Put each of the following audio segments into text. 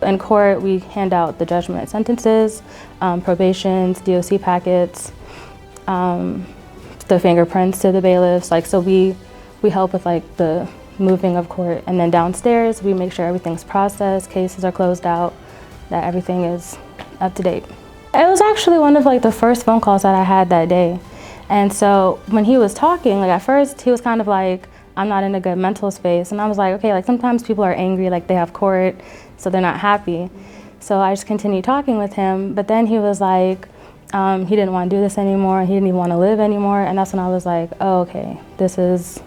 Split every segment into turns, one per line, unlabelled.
In court, we hand out the judgment sentences, probations, DOC packets, the fingerprints to the bailiffs. Like, so we help with like the moving of court, and then downstairs we make sure everything's processed, cases are closed out, that everything is up to date. It was actually one of like the first phone calls that I had that day. And so when he was talking, like at first he was kind of like, I'm not in a good mental space. And I was like, okay, like sometimes people are angry, like they have court, so they're not happy. So I just continued talking with him, but then he was like, he didn't want to do this anymore, he didn't even want to live anymore, and that's when I was like, oh, okay, this is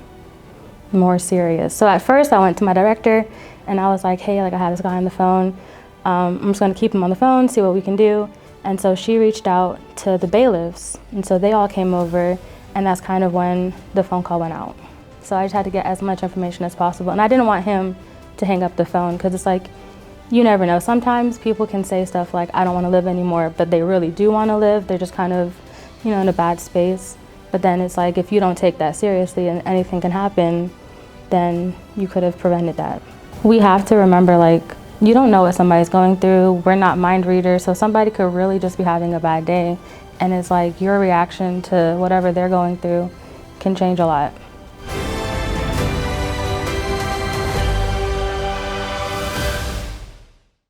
more serious. So at first I went to my director and I was like, hey, like I have this guy on the phone, I'm just going to keep him on the phone, see what we can do. And so she reached out to the bailiffs, and so they all came over, and that's kind of when the phone call went out. So I just had to get as much information as possible, and I didn't want him to hang up the phone, because it's like, you never know. Sometimes people can say stuff like, I don't want to live anymore, but they really do want to live. They're just kind of, you know, in a bad space. But then it's like, if you don't take that seriously and anything can happen, then you could have prevented that. We have to remember, like, you don't know what somebody's going through. We're not mind readers, so somebody could really just be having a bad day. And it's like, your reaction to whatever they're going through can change a lot.